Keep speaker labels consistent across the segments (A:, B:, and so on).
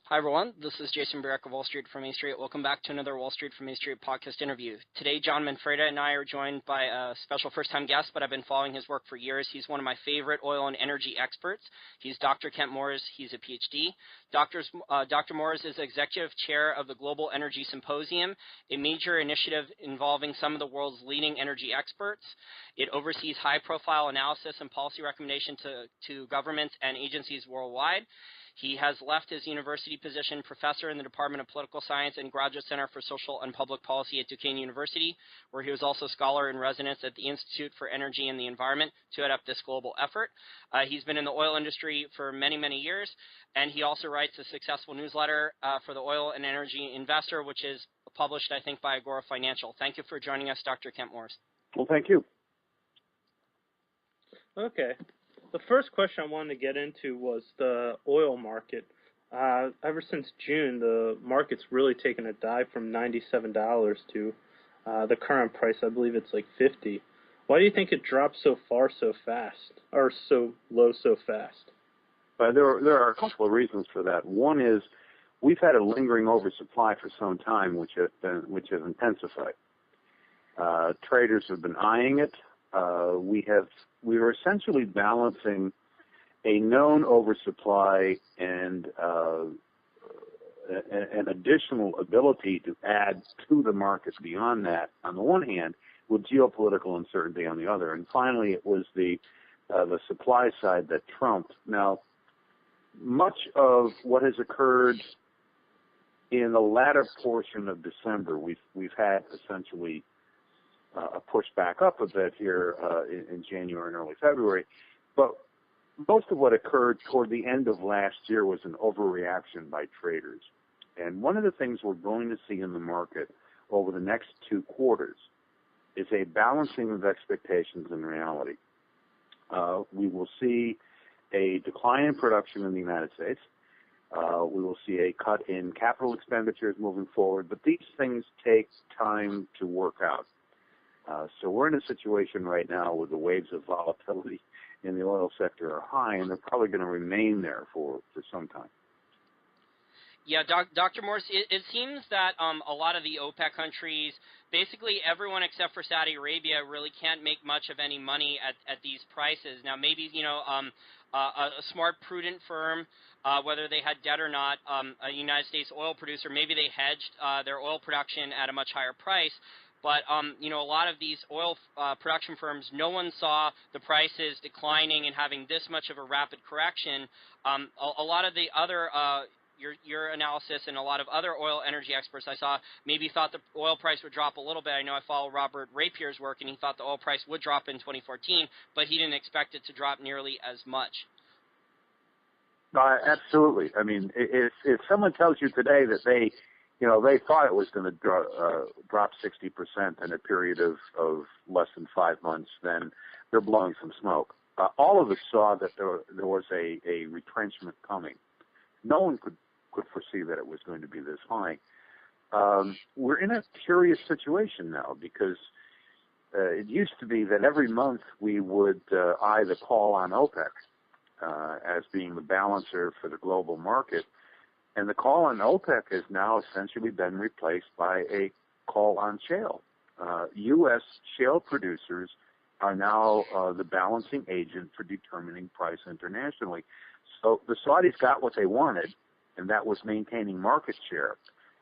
A: Hi everyone, this is Jason Barrett of Wall Street from Main Street. Welcome back to another Wall Street from Main Street podcast interview. Today, John Manfreda and I are joined by a special first-time guest, but I've been following his work for years. He's one of my favorite oil and energy experts. He's Dr. Kent Moores. He's a PhD. Dr. Moores is executive chair of the Global Energy Symposium, a major initiative involving some of the world's leading energy experts. It oversees high-profile analysis and policy recommendation to governments and agencies worldwide. He has left his university position, professor in the Department of Political Science and Graduate Center for Social and Public Policy at Duquesne University, where he was also scholar in residence at the Institute for Energy and the Environment to head up this global effort. He's been in the oil industry for many, many years, and he also writes a successful newsletter for the Oil and Energy Investor, which is published, I think, by Agora Financial. Thank you for joining us, Dr. Kent Moores.
B: Well, thank you.
C: Okay. The first question I wanted to get into was the oil market. Ever since June, the market's really taken a dive from $97 to the current price. I believe it's like $50. Why do you think it dropped so far so fast, or so low so fast?
B: There are a couple of reasons for that. One is we've had a lingering oversupply for some time, which has intensified. Traders have been eyeing it. We were essentially balancing a known oversupply and an additional ability to add to the market beyond that on the one hand, with geopolitical uncertainty on the other. And finally, it was the supply side that trumped. Now, much of what has occurred in the latter portion of December, we've had essentially a push back up a bit here in January and early February. But most of what occurred toward the end of last year was an overreaction by traders. And one of the things we're going to see in the market over the next 2 quarters is a balancing of expectations and reality. We will see a decline in production in the United States. We will see a cut in capital expenditures moving forward. But these things take time to work out. So we're in a situation right now where the waves of volatility in the oil sector are high, and they're probably going to remain there for some time.
A: Yeah, Dr. Morse, it seems that a lot of the OPEC countries, basically everyone except for Saudi Arabia, really can't make much of any money at these prices. Now, maybe, a smart, prudent firm, whether they had debt or not, a United States oil producer, maybe they hedged their oil production at a much higher price. But, a lot of these oil production firms, no one saw the prices declining and having this much of a rapid correction. A lot of the other, your analysis and a lot of other oil energy experts I saw maybe thought the oil price would drop a little bit. I know I follow Robert Rapier's work, and he thought the oil price would drop in 2014, but he didn't expect it to drop nearly as much.
B: Absolutely. I mean, if someone tells you today that they thought it was going to drop 60% in a period of less than 5 months, then they're blowing some smoke. All of us saw that there was a retrenchment coming. No one could foresee that it was going to be this high. We're in a curious situation now because it used to be that every month we would eye the call on OPEC as being the balancer for the global market. And the call on OPEC has now essentially been replaced by a call on shale. U.S. shale producers are now the balancing agent for determining price internationally. So the Saudis got what they wanted, and that was maintaining market share.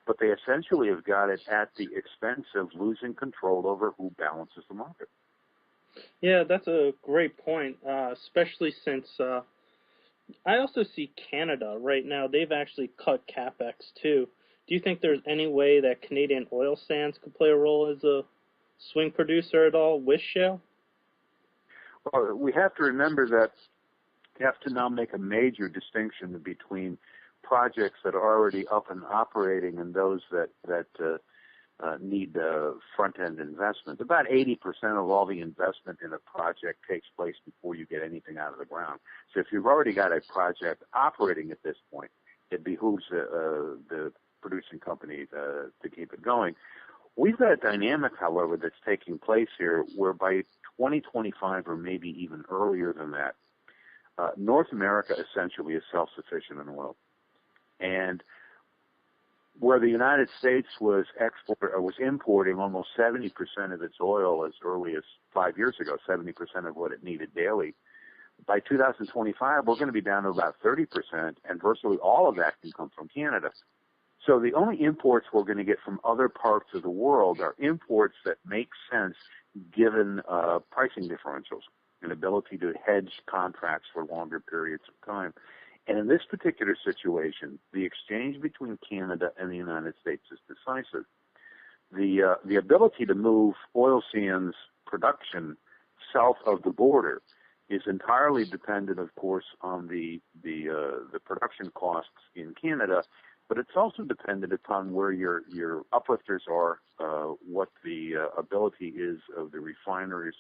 B: But they essentially have got it at the expense of losing control over who balances the market.
C: Yeah, that's a great point, especially since I also see Canada right now. They've actually cut CapEx too. Do you think there's any way that Canadian oil sands could play a role as a swing producer at all with shale?
B: Well, we have to remember that you have to now make a major distinction between projects that are already up and operating and those that need front-end investment. About 80% of all the investment in a project takes place before you get anything out of the ground. So if you've already got a project operating at this point, it behooves the producing company to keep it going. We've got a dynamic, however, that's taking place here where by 2025 or maybe even earlier than that, North America essentially is self-sufficient in oil. And where the United States was importing almost 70% of its oil as early as 5 years ago, 70% of what it needed daily. By 2025, we're going to be down to about 30%, and virtually all of that can come from Canada. So the only imports we're going to get from other parts of the world are imports that make sense given pricing differentials, an ability to hedge contracts for longer periods of time. And in this particular situation, the exchange between Canada and the United States is decisive. The ability to move oil sands production south of the border is entirely dependent, of course, on the production costs in Canada, but it's also dependent upon where your uplifters are, what the ability is of the refineries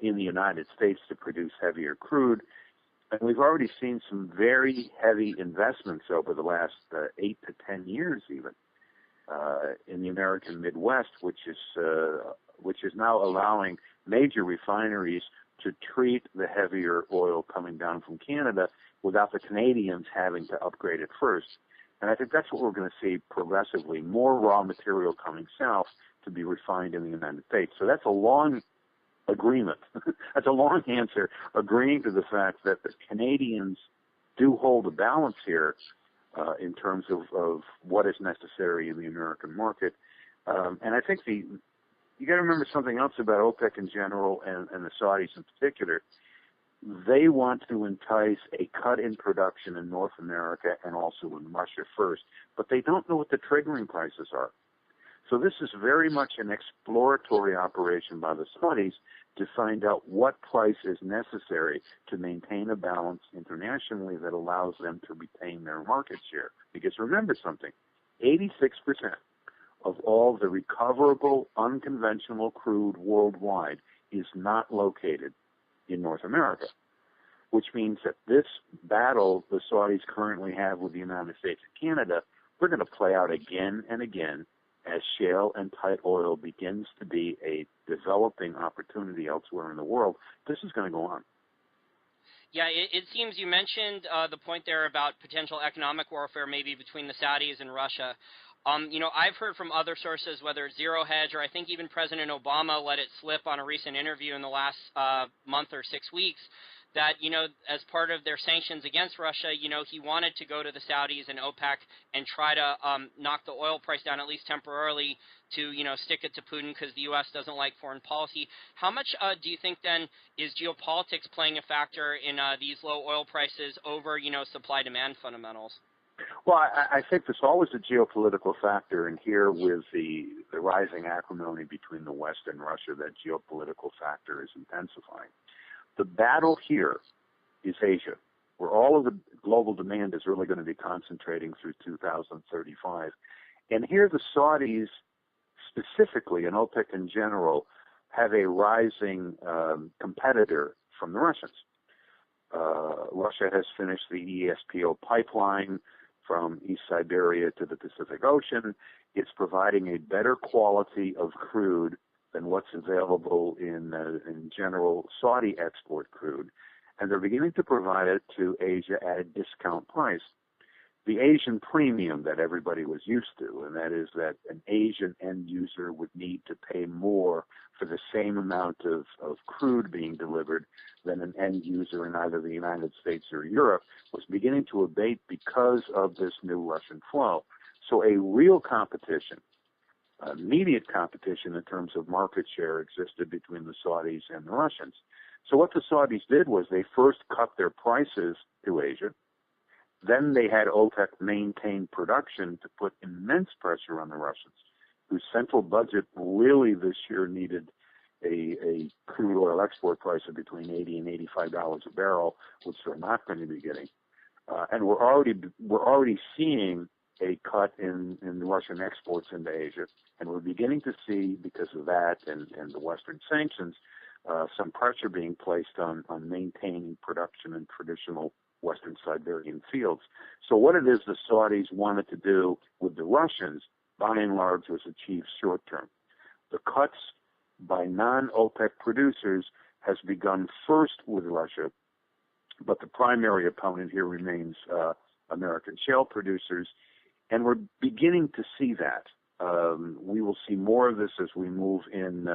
B: in the United States to produce heavier crude. And we've already seen some very heavy investments over the last 8 to 10 years, even in the American Midwest, which is now allowing major refineries to treat the heavier oil coming down from Canada without the Canadians having to upgrade it first. And I think that's what we're going to see progressively, more raw material coming south to be refined in the United States. So that's a long agreement. That's a long answer, agreeing to the fact that the Canadians do hold a balance here in terms of what is necessary in the American market. And I think you got to remember something else about OPEC in general and the Saudis in particular. They want to entice a cut in production in North America and also in Russia first, but they don't know what the triggering prices are. So this is very much an exploratory operation by the Saudis to find out what price is necessary to maintain a balance internationally that allows them to retain their market share. Because remember something, 86% of all the recoverable unconventional crude worldwide is not located in North America, which means that this battle the Saudis currently have with the United States and Canada, we're going to play out again and again as shale and tight oil begins to be a developing opportunity elsewhere in the world. This is going to go on.
A: Yeah, it seems you mentioned the point there about potential economic warfare maybe between the Saudis and Russia. I've heard from other sources, whether it's Zero Hedge or I think even President Obama let it slip on a recent interview in the last month or 6 weeks, that, as part of their sanctions against Russia, he wanted to go to the Saudis and OPEC and try to knock the oil price down, at least temporarily, to, stick it to Putin because the U.S. doesn't like foreign policy. How much do you think, then, is geopolitics playing a factor in these low oil prices over, supply-demand fundamentals?
B: Well, I think there's always a geopolitical factor, and here with the rising acrimony between the West and Russia, that geopolitical factor is intensifying. The battle here is Asia, where all of the global demand is really going to be concentrating through 2035. And here the Saudis specifically, and OPEC in general, have a rising competitor from the Russians. Russia has finished the ESPO pipeline from East Siberia to the Pacific Ocean. It's providing a better quality of crude than what's available in general Saudi export crude, and they're beginning to provide it to Asia at a discount price. The Asian premium that everybody was used to, and that is that an Asian end user would need to pay more for the same amount of crude being delivered than an end user in either the United States or Europe, was beginning to abate because of this new Russian flow. So a real competition, immediate competition in terms of market share existed between the Saudis and the Russians. So what the Saudis did was they first cut their prices to Asia. Then they had OPEC maintain production to put immense pressure on the Russians, whose central budget really this year needed a crude oil export price of between $80 and $85 a barrel, which they're not going to be getting. And we're already seeing a cut in the Russian exports into Asia, and we're beginning to see, because of that and the Western sanctions, some pressure being placed on maintaining production in traditional Western Siberian fields. So what it is the Saudis wanted to do with the Russians, by and large, was achieve short term. The cuts by non-OPEC producers has begun first with Russia, but the primary opponent here remains American shale producers, and we're beginning to see that. We will see more of this as we move in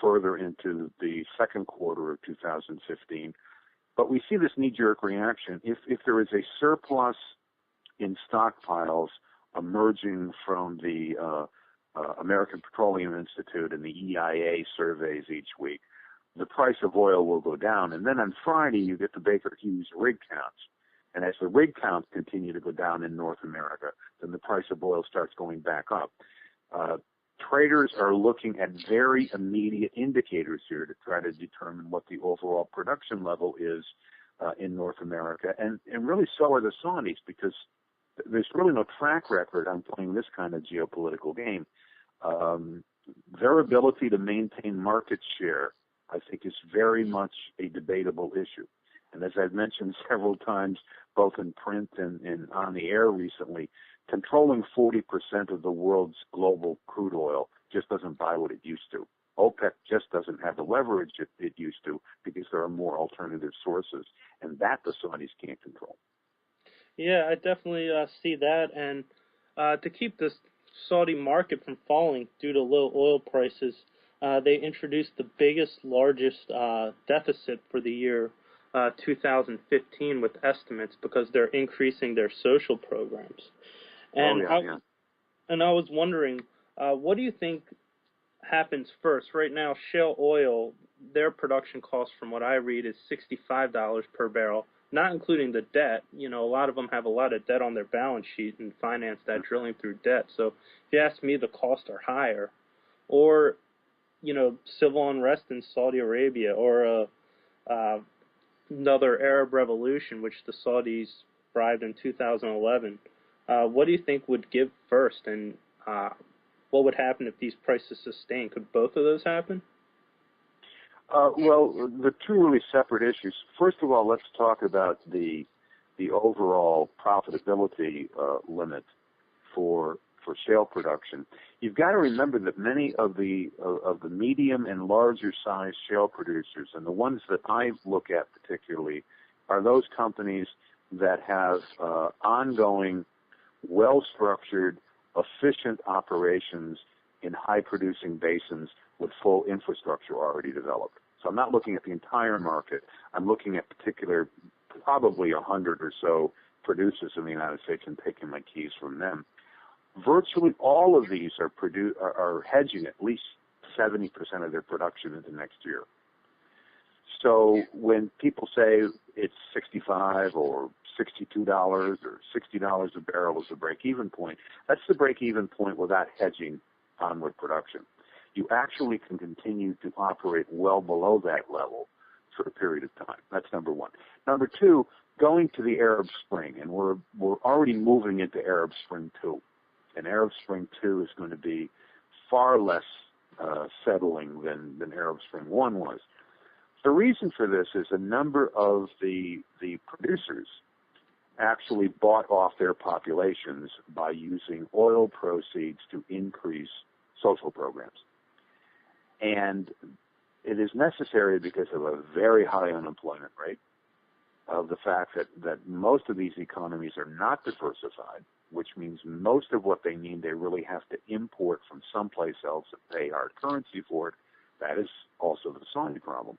B: further into the second quarter of 2015. But we see this knee-jerk reaction. If there is a surplus in stockpiles emerging from the American Petroleum Institute and the EIA surveys each week, the price of oil will go down. And then on Friday, you get the Baker Hughes rig counts. And as the rig counts continue to go down in North America, then the price of oil starts going back up. Traders are looking at very immediate indicators here to try to determine what the overall production level is in North America. And really so are the Saudis, because there's really no track record on playing this kind of geopolitical game. Their ability to maintain market share, I think, is very much a debatable issue. And as I've mentioned several times, both in print and on the air recently, controlling 40% of the world's global crude oil just doesn't buy what it used to. OPEC just doesn't have the leverage it used to because there are more alternative sources, and that the Saudis can't control.
C: Yeah, I definitely see that. And to keep this Saudi market from falling due to low oil prices, they introduced the largest deficit for the year 2015 with estimates because they're increasing their social programs. And I was wondering, what do you think happens first? Right now, shale oil, their production cost, from what I read, is $65 per barrel, not including the debt. You know, a lot of them have a lot of debt on their balance sheet and finance that drilling through debt. So if you ask me, the costs are higher. Or, you know, civil unrest in Saudi Arabia, or another Arab revolution, which the Saudis bribed in 2011. What do you think would give first, and what would happen if these prices sustain? Could both of those happen?
B: Well, the two really separate issues. First of all, let's talk about the overall profitability limit for shale production. You've got to remember that many of the medium and larger sized shale producers, and the ones that I look at particularly, are those companies that have ongoing, well-structured, efficient operations in high-producing basins with full infrastructure already developed. So I'm not looking at the entire market. I'm looking at particular, probably 100 or so producers in the United States and taking my keys from them. Virtually all of these are hedging at least 70% of their production into next year. So when people say it's $65 or $62 or $60 a barrel is the break-even point, that's the break-even point without hedging onward production. You actually can continue to operate well below that level for a period of time. That's number one. Number two, going to the Arab Spring, and we're already moving into Arab Spring 2. And Arab Spring 2 is going to be far less settling than Arab Spring 1 was. The reason for this is a number of the producers actually bought off their populations by using oil proceeds to increase social programs. And it is necessary because of a very high unemployment rate, of the fact that most of these economies are not diversified, which means most of what they need they really have to import from someplace else and pay hard currency for it. That is also the Saudi problem.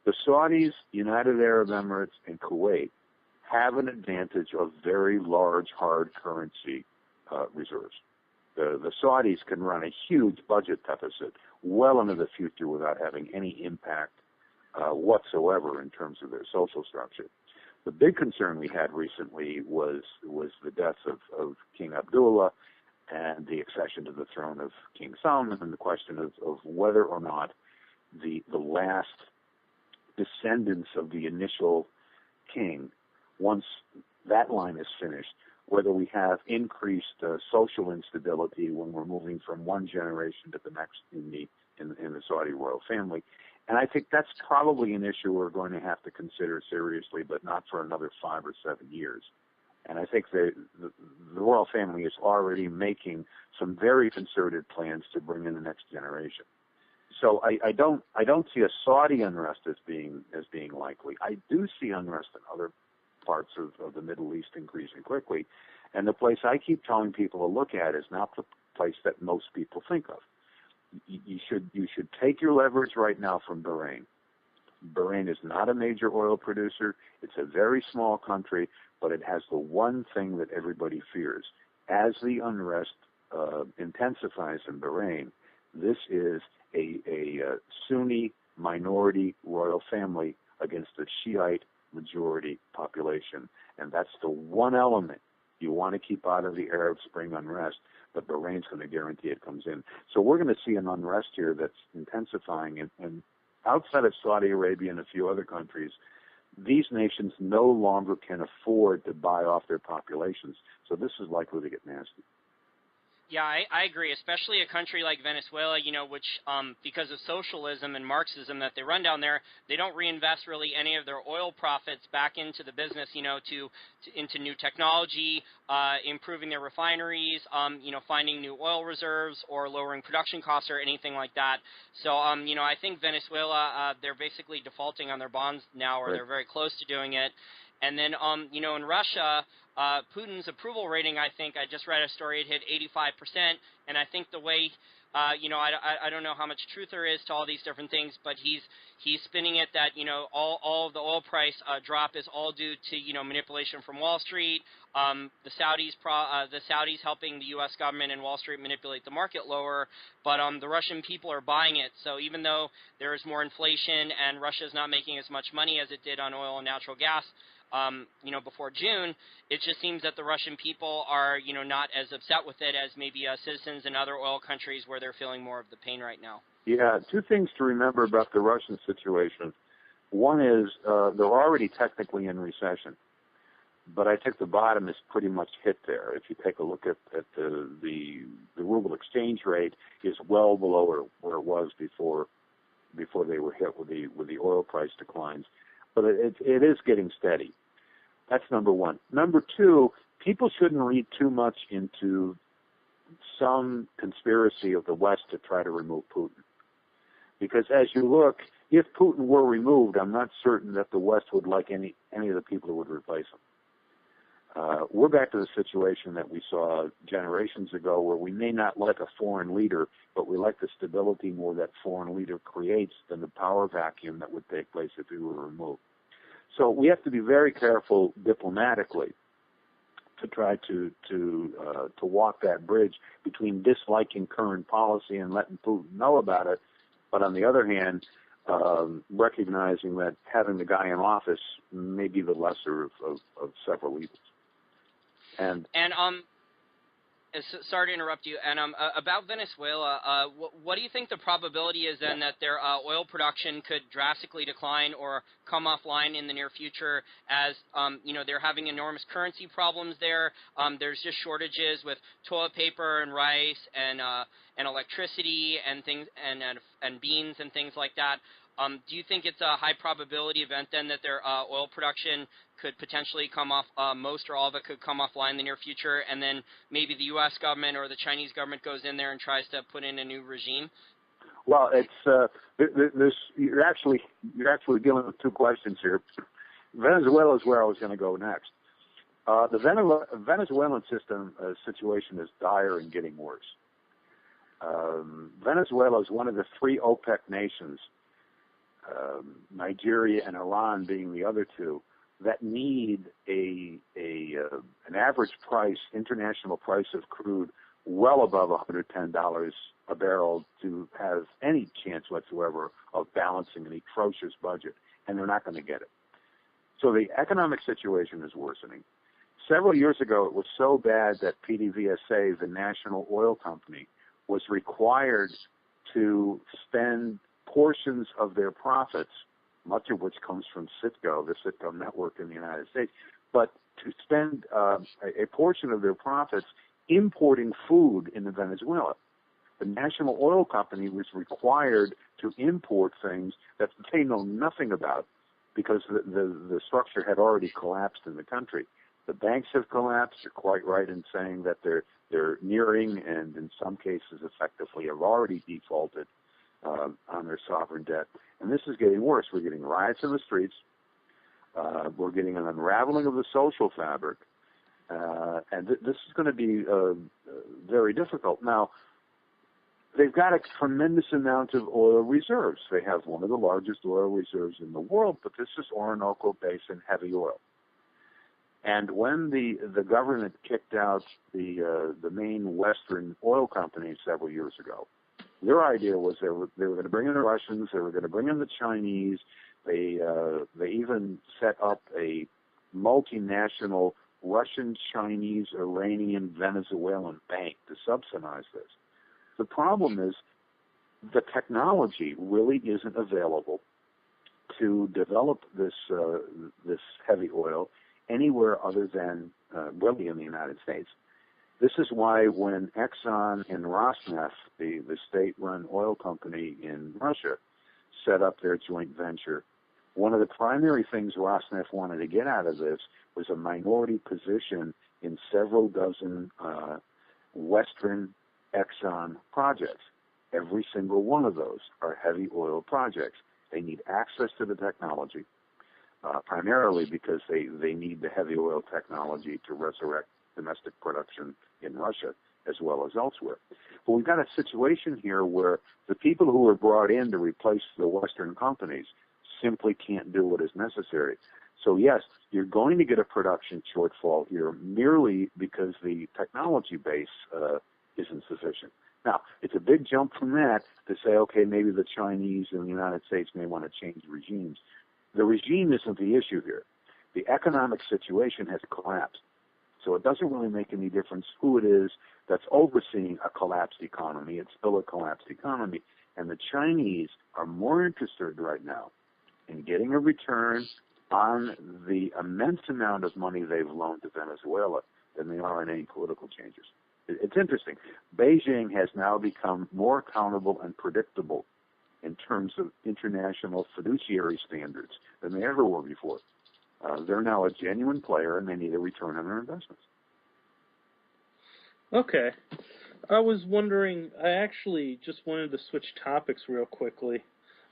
B: The Saudis, United Arab Emirates, and Kuwait have an advantage of very large hard currency reserves. The Saudis can run a huge budget deficit well into the future without having any impact whatsoever in terms of their social structure. The big concern we had recently was the death of King Abdullah and the accession to the throne of King Salman, and the question of whether or not the last descendants of the initial king, once that line is finished, whether we have increased social instability when we're moving from one generation to the next in the Saudi royal family. And I think that's probably an issue we're going to have to consider seriously, but not for another 5 or 7 years. And I think the royal family is already making some very concerted plans to bring in the next generation. So I don't see a Saudi unrest as being likely. I do see unrest in other parts of the Middle East increasing quickly. And the place I keep telling people to look at is not the place that most people think of. You should take your leverage right now from Bahrain. Bahrain is not a major oil producer. It's a very small country, but it has the one thing that everybody fears. As the unrest intensifies in Bahrain, this is a Sunni minority royal family against a Shiite majority population. And that's the one element you want to keep out of the Arab Spring unrest, but Bahrain's going to guarantee it comes in. So we're going to see an unrest here that's intensifying. And outside of Saudi Arabia and a few other countries, these nations no longer can afford to buy off their populations. So this is likely to get nasty.
A: Yeah, I agree, especially a country like Venezuela, which because of socialism and Marxism that they run down there, they don't reinvest really any of their oil profits back into the business, into new technology, improving their refineries, finding new oil reserves or lowering production costs or anything like that. So, I think Venezuela, they're basically defaulting on their bonds now, or they're very close to doing it. And then, in Russia, Putin's approval rating, I think, I just read a story, it hit 85%, and I think the way, I don't know how much truth there is to all these different things, but he's spinning it that, all of the oil price drop is all due to, manipulation from Wall Street, the Saudis helping the U.S. government and Wall Street manipulate the market lower, but the Russian people are buying it. So even though there is more inflation and Russia's not making as much money as it did on oil and natural gas, before June, it just seems that the Russian people are, not as upset with it as maybe citizens in other oil countries where they're feeling more of the pain right now.
B: Yeah, two things to remember about the Russian situation. One is they're already technically in recession, but I think the bottom is pretty much hit there. If you take a look at the ruble exchange rate is well below where it was before they were hit with the oil price declines. But it is getting steady. That's number one. Number two, people shouldn't read too much into some conspiracy of the West to try to remove Putin. Because as you look, if Putin were removed, I'm not certain that the West would like any of the people who would replace him. We're back to the situation that we saw generations ago where we may not like a foreign leader, but we like the stability more that foreign leader creates than the power vacuum that would take place if he were removed. So we have to be very careful diplomatically to try to walk that bridge between disliking current policy and letting Putin know about it, but on the other hand, recognizing that having the guy in office may be the lesser of several evils. And
A: sorry to interrupt you. And about Venezuela, what do you think the probability is then that their oil production could drastically decline or come offline in the near future? As they're having enormous currency problems there. There's just shortages with toilet paper and rice and electricity and things and beans and things like that. Do you think it's a high probability event then that their oil production could potentially come off, most or all of it could come offline in the near future, and then maybe the U.S. government or the Chinese government goes in there and tries to put in a new regime?
B: Well, it's you're actually dealing with two questions here. Venezuela is where I was going to go next. The Venezuelan situation is dire and getting worse. Venezuela is one of the three OPEC nations, Nigeria and Iran being the other two, that need an average price, international price of crude well above $110 a barrel to have any chance whatsoever of balancing an atrocious budget, and they're not going to get it. So the economic situation is worsening. Several years ago, it was so bad that PDVSA, the national oil company, was required to spend portions of their profits, much of which comes from Citgo, the Citgo network in the United States, but to spend a portion of their profits importing food into Venezuela. The national oil company was required to import things that they know nothing about because the structure had already collapsed in the country. The banks have collapsed. You're quite right in saying that they're nearing and in some cases effectively have already defaulted on their sovereign debt. And this is getting worse. We're getting riots in the streets. We're getting an unraveling of the social fabric. And this is going to be very difficult. Now, they've got a tremendous amount of oil reserves. They have one of the largest oil reserves in the world, but this is Orinoco Basin heavy oil. And when the government kicked out the main Western oil companies several years ago, their idea was they were going to bring in the Russians, they were going to bring in the Chinese. They even set up a multinational Russian, Chinese, Iranian, Venezuelan bank to subsidize this. The problem is the technology really isn't available to develop this heavy oil anywhere other than really in the United States. This is why when Exxon and Rosneft, the state-run oil company in Russia, set up their joint venture, one of the primary things Rosneft wanted to get out of this was a minority position in several dozen Western Exxon projects. Every single one of those are heavy oil projects. They need access to the technology, primarily because they need the heavy oil technology to resurrect domestic production in Russia as well as elsewhere. But we've got a situation here where the people who were brought in to replace the Western companies simply can't do what is necessary. So yes, you're going to get a production shortfall here merely because the technology base isn't sufficient. Now, it's a big jump from that to say, okay, maybe the Chinese and the United States may want to change regimes. The regime isn't the issue here. The economic situation has collapsed. So it doesn't really make any difference who it is that's overseeing a collapsed economy. It's still a collapsed economy. And the Chinese are more interested right now in getting a return on the immense amount of money they've loaned to Venezuela than they are in any political changes. It's interesting. Beijing has now become more accountable and predictable in terms of international fiduciary standards than they ever were before. They're now a genuine player, and they need a return on their investments.
C: Okay. I was wondering, I actually just wanted to switch topics real quickly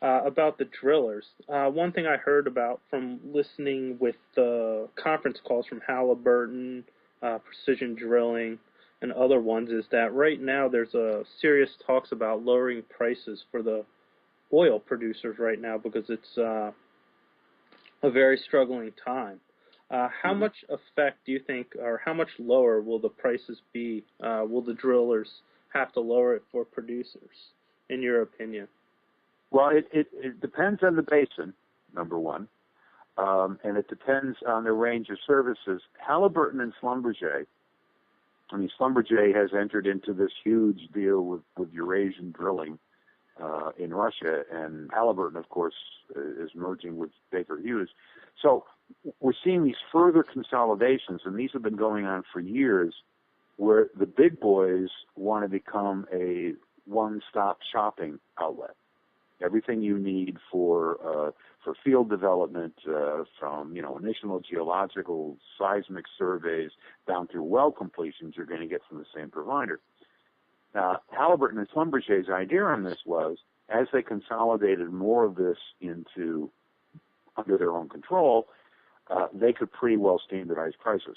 C: about the drillers. One thing I heard about from listening with the conference calls from Halliburton, Precision Drilling, and other ones is that right now there's a serious talks about lowering prices for the oil producers right now because it's a very struggling time. How much effect do you think, or how much lower will the prices be? Will the drillers have to lower it for producers, in your opinion?
B: Well, it depends on the basin, number one, and it depends on the range of services. Halliburton and Schlumberger, Schlumberger has entered into this huge deal with Eurasian drilling in Russia, and Halliburton, of course, is merging with Baker Hughes. So we're seeing these further consolidations, and these have been going on for years, where the big boys want to become a one-stop shopping outlet. Everything you need for field development, from initial geological seismic surveys down through well completions, you're going to get from the same provider. Now, Halliburton and Schlumberger's idea on this was, as they consolidated more of this under their own control, they could pretty well standardize prices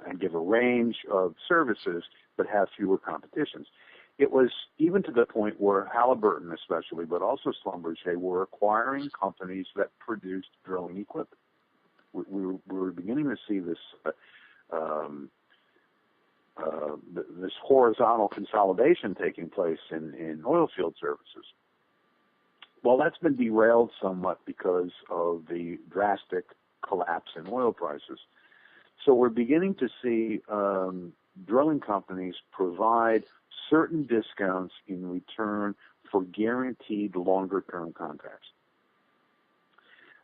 B: and give a range of services but have fewer competitions. It was even to the point where Halliburton especially, but also Schlumberger, were acquiring companies that produced drilling equipment. We were beginning to see this this horizontal consolidation taking place in oil field services. Well, that's been derailed somewhat because of the drastic collapse in oil prices. So we're beginning to see drilling companies provide certain discounts in return for guaranteed longer-term contracts.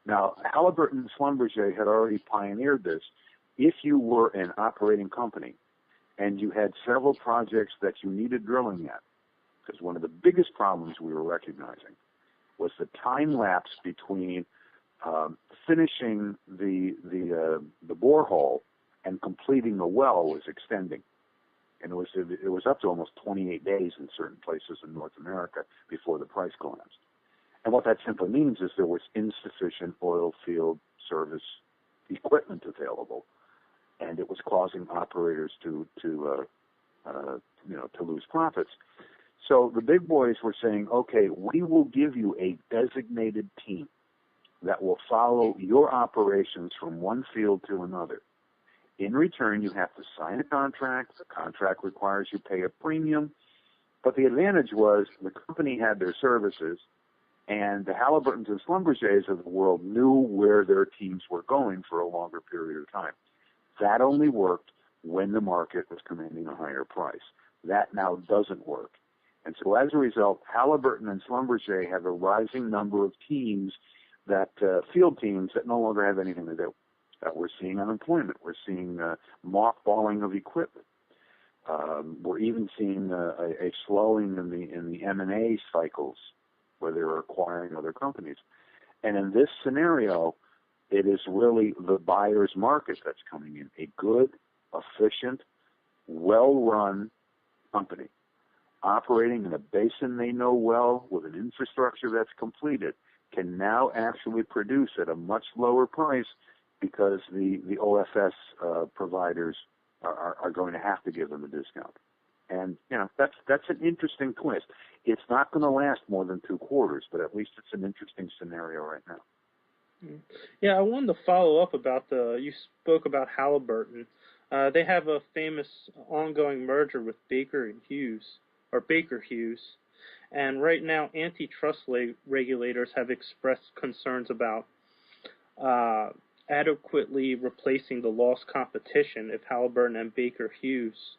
B: Now, Halliburton and Schlumberger had already pioneered this. If you were an operating company and you had several projects that you needed drilling at, because one of the biggest problems we were recognizing was the time lapse between finishing the borehole and completing the well was extending. And it was up to almost 28 days in certain places in North America before the price collapsed. And what that simply means is there was insufficient oil field service equipment available, and it was causing operators to lose profits. So the big boys were saying, okay, we will give you a designated team that will follow your operations from one field to another. In return, you have to sign a contract. The contract requires you pay a premium. But the advantage was the company had their services, and the Halliburtons and Schlumbergers of the world knew where their teams were going for a longer period of time. That only worked when the market was commanding a higher price. That now doesn't work. And so as a result, Halliburton and Schlumberger have a rising number of teams, that field teams that no longer have anything to do. We're seeing unemployment. We're seeing mothballing of equipment. We're even seeing a slowing in the M&A cycles where they're acquiring other companies. And in this scenario, it is really the buyer's market that's coming in. A good, efficient, well-run company operating in a basin they know well with an infrastructure that's completed can now actually produce at a much lower price because the OFS providers are going to have to give them a discount. And, that's an interesting twist. It's not going to last more than 2 quarters, but at least it's an interesting scenario right now.
C: Yeah, I wanted to follow up about you spoke about Halliburton. They have a famous ongoing merger with Baker Hughes. And right now, antitrust regulators have expressed concerns about adequately replacing the lost competition if Halliburton and Baker Hughes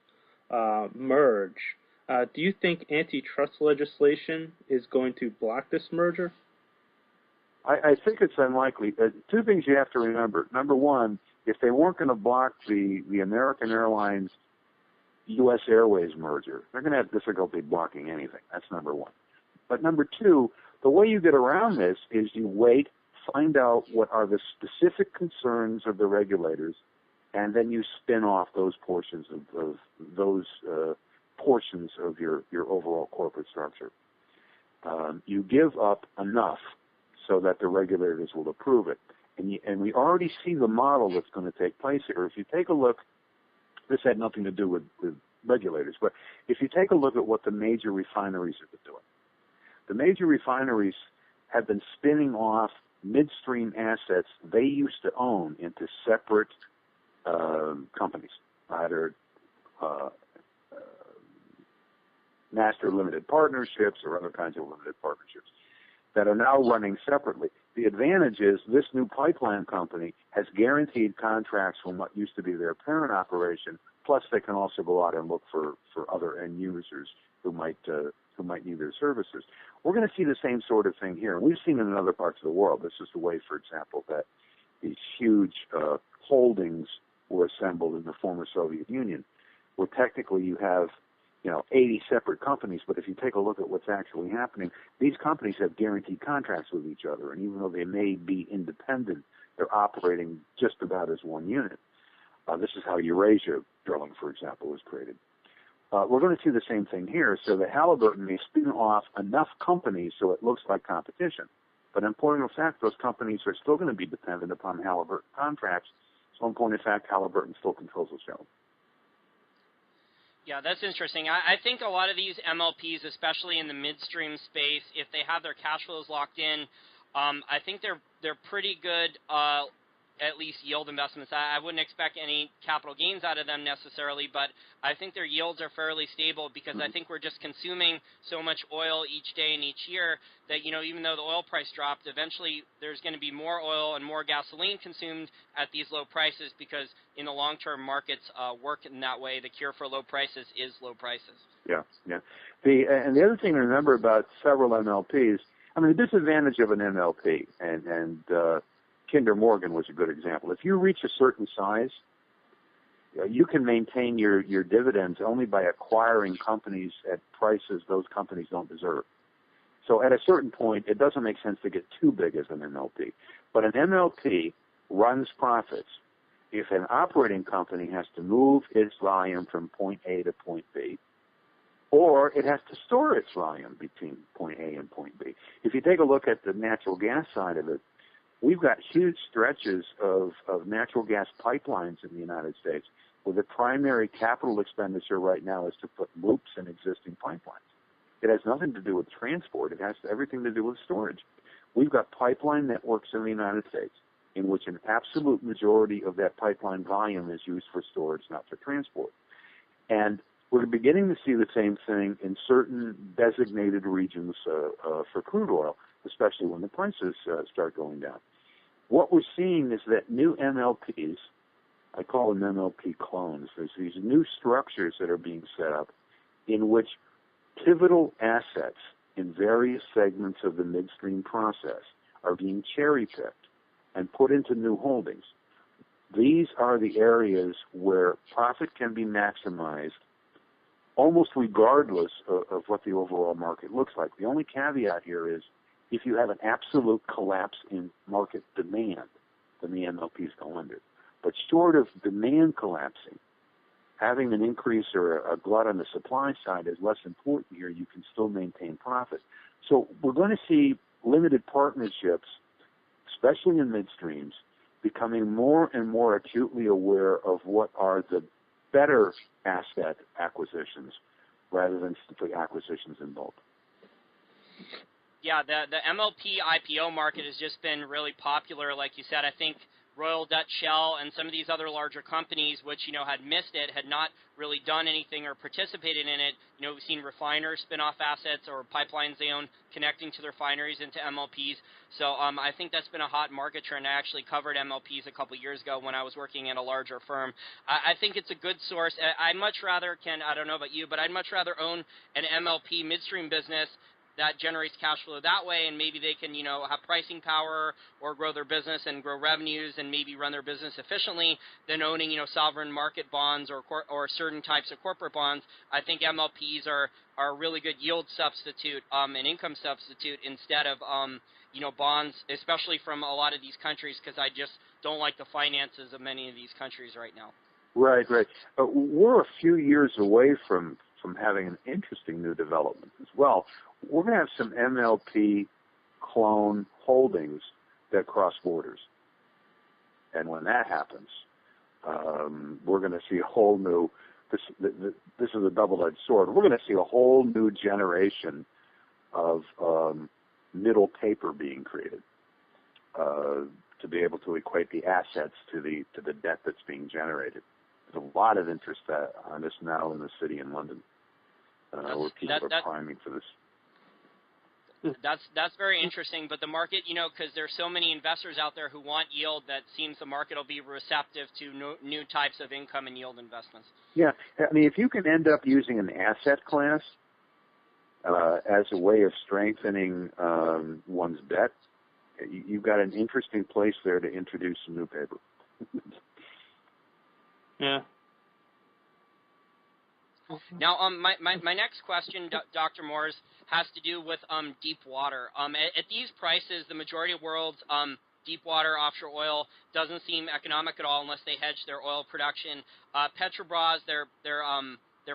C: merge. Do you think antitrust legislation is going to block this merger?
B: I think it's unlikely. 2 things you have to remember. Number one, if they weren't going to block the American Airlines U.S. Airways merger, they're going to have difficulty blocking anything. That's number one. But number 2, the way you get around this is you wait, find out what are the specific concerns of the regulators, and then you spin off those portions of your overall corporate structure. You give up enough so that the regulators will approve it. And we already see the model that's going to take place here. If you take a look, this had nothing to do with regulators, but if you take a look at what the major refineries have been doing, the major refineries have been spinning off midstream assets they used to own into separate companies, either master limited partnerships or other kinds of limited partnerships that are now running separately. The advantage is this new pipeline company has guaranteed contracts from what used to be their parent operation, plus they can also go out and look for other end users who might need their services. We're going to see the same sort of thing here. We've seen it in other parts of the world. This is the way, for example, that these huge holdings were assembled in the former Soviet Union, where technically you have 80 separate companies, but if you take a look at what's actually happening, these companies have guaranteed contracts with each other, and even though they may be independent, they're operating just about as one unit. This is how Eurasia Drilling, for example, was created. We're going to see the same thing here, so that Halliburton may spin off enough companies so it looks like competition. But in point of fact, those companies are still going to be dependent upon Halliburton contracts, so in point of fact, Halliburton still controls the show.
A: Yeah, that's interesting. I think a lot of these MLPs, especially in the midstream space, if they have their cash flows locked in, I think they're pretty good, at least yield investments. I wouldn't expect any capital gains out of them necessarily, but I think their yields are fairly stable because I think we're just consuming so much oil each day and each year that, even though the oil price dropped, eventually there's going to be more oil and more gasoline consumed at these low prices because in the long-term markets work in that way. The cure for low prices is low prices.
B: Yeah. And the other thing to remember about several MLPs, the disadvantage of an MLP, and Kinder Morgan was a good example. If you reach a certain size, you can maintain your dividends only by acquiring companies at prices those companies don't deserve. So at a certain point, it doesn't make sense to get too big as an MLP. But an MLP runs profits. If an operating company has to move its volume from point A to point B, or it has to store its volume between point A and point B. If you take a look at the natural gas side of it, we've got huge stretches of natural gas pipelines in the United States where the primary capital expenditure right now is to put loops in existing pipelines. It has nothing to do with transport. It has everything to do with storage. We've got pipeline networks in the United States in which an absolute majority of that pipeline volume is used for storage, not for transport. And we're beginning to see the same thing in certain designated regions for crude oil, especially when the prices start going down. What we're seeing is that new MLPs, I call them MLP clones, there's these new structures that are being set up in which pivotal assets in various segments of the midstream process are being cherry-picked and put into new holdings. These are the areas where profit can be maximized almost regardless of what the overall market looks like. The only caveat here is if you have an absolute collapse in market demand, then the MLPs go under. But short of demand collapsing, having an increase or a glut on the supply side is less important here. You can still maintain profit. So we're going to see limited partnerships, especially in midstreams, becoming more and more acutely aware of what are the better asset acquisitions rather than simply acquisitions in bulk.
A: Yeah, the MLP IPO market has just been really popular, like you said. I think Royal Dutch Shell and some of these other larger companies, which, had missed it, had not really done anything or participated in it. We've seen refiners spin off assets or pipelines they own connecting to their refineries into MLPs. So I think that's been a hot market trend. I actually covered MLPs a couple of years ago when I was working at a larger firm. I think it's a good source. I'd much rather, Ken, I don't know about you, but I'd much rather own an MLP midstream business that generates cash flow that way, and maybe they can, have pricing power or grow their business and grow revenues and maybe run their business efficiently than owning, sovereign market bonds or certain types of corporate bonds. I think MLPs are a really good yield substitute, an income substitute instead of, bonds, especially from a lot of these countries, because I just don't like the finances of many of these countries right now.
B: Right. We're a few years away from having an interesting new development as well. We're going to have some MLP clone holdings that cross borders. And when that happens, we're going to see a whole new, this is a double-edged sword, we're going to see a whole new generation of middle paper being created to be able to equate the assets to the debt that's being generated. There's a lot of interest on this now in the city in London, where people are priming for this.
A: That's very interesting, but the market, because there's so many investors out there who want yield, that seems the market will be receptive to new types of income and yield investments.
B: Yeah, I mean, if you can end up using an asset class as a way of strengthening one's debt, you've got an interesting place there to introduce some new paper.
C: Yeah.
A: Now, my next question, Dr. Moores, has to do with deep water. At these prices, the majority of world's deep water offshore oil doesn't seem economic at all unless they hedge their oil production. Petrobras, their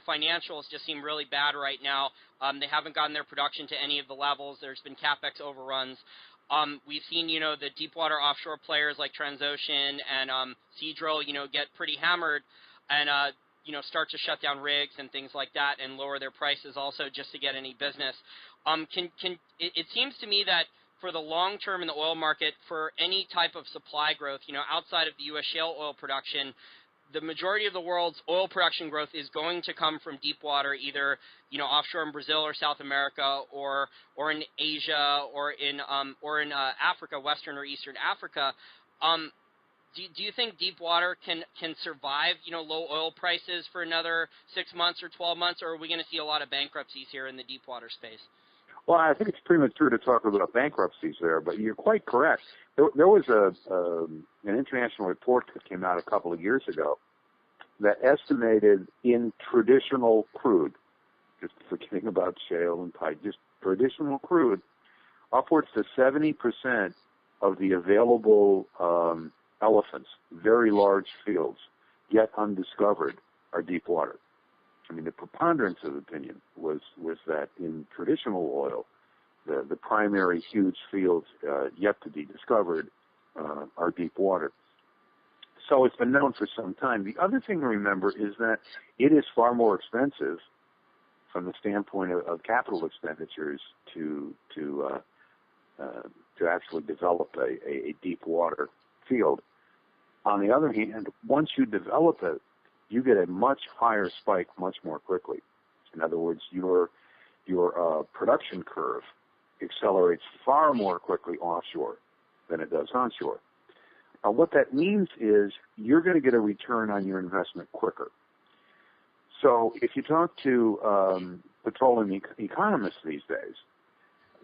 A: financials just seem really bad right now. They haven't gotten their production to any of the levels. There's been capex overruns. We've seen, the deep water offshore players like Transocean and Seadrill, get pretty hammered and start to shut down rigs and things like that and lower their prices also just to get any business. It seems to me that for the long term in the oil market, for any type of supply growth, outside of the U.S. shale oil production, the majority of the world's oil production growth is going to come from deep water, either offshore in Brazil or South America, or in Asia, or in Africa, Western or Eastern Africa. Do you think deep water can survive low oil prices for another 6 months or 12 months, or are we going to see a lot of bankruptcies here in the deep water space?
B: Well, I think it's premature to talk about bankruptcies there, but you're quite correct. There was an international report that came out a couple of years ago that estimated in traditional crude, just forgetting about shale and pipe, just traditional crude, upwards to 70% of the available elephants, very large fields, yet undiscovered, are deep water. I mean, the preponderance of opinion was that in traditional oil, the primary huge fields yet to be discovered are deep water. So it's been known for some time. The other thing to remember is that it is far more expensive from the standpoint of capital expenditures to actually develop a deep water field. On the other hand, once you develop it, you get a much higher spike much more quickly. In other words, your production curve accelerates far more quickly offshore than it does onshore. What that means is you're going to get a return on your investment quicker. So if you talk to petroleum economists these days,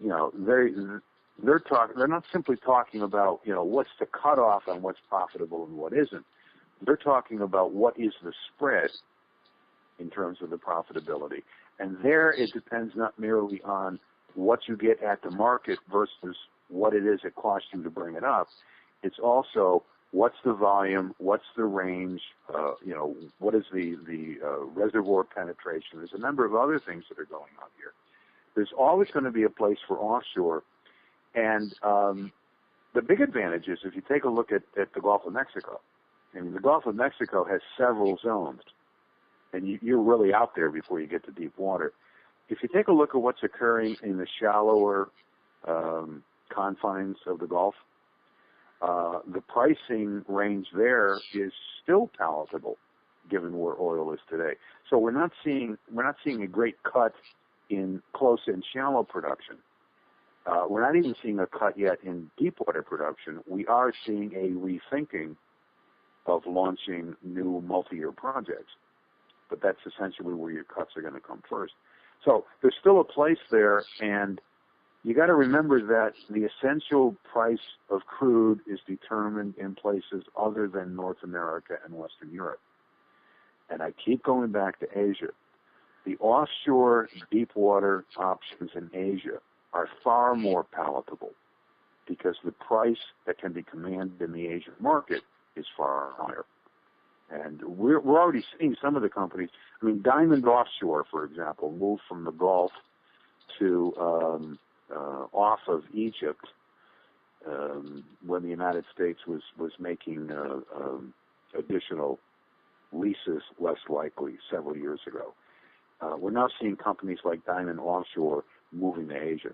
B: they're not simply talking about what's the cutoff on what's profitable and what isn't. They're talking about what is the spread in terms of the profitability. And there it depends not merely on what you get at the market versus what it is it costs you to bring it up. It's also what's the volume, what's the range, what is the reservoir penetration. There's a number of other things that are going on here. There's always going to be a place for offshore. And the big advantage is if you take a look at the Gulf of Mexico. I mean, the Gulf of Mexico has several zones, and you're really out there before you get to deep water. If you take a look at what's occurring in the shallower confines of the Gulf, the pricing range there is still palatable, given where oil is today. So we're not seeing a great cut in close and shallow production. We're not even seeing a cut yet in deep water production. We are seeing a rethinking of launching new multi-year projects, but that's essentially where your cuts are going to come first. So there's still a place there, and you got to remember that the essential price of crude is determined in places other than North America and Western Europe. And I keep going back to Asia. The offshore deep water options in Asia are far more palatable because the price that can be commanded in the Asian market is far higher. And we're already seeing some of the companies. I mean, Diamond Offshore, for example, moved from the Gulf to off of Egypt when the United States was making additional leases less likely several years ago. We're now seeing companies like Diamond Offshore moving to Asia.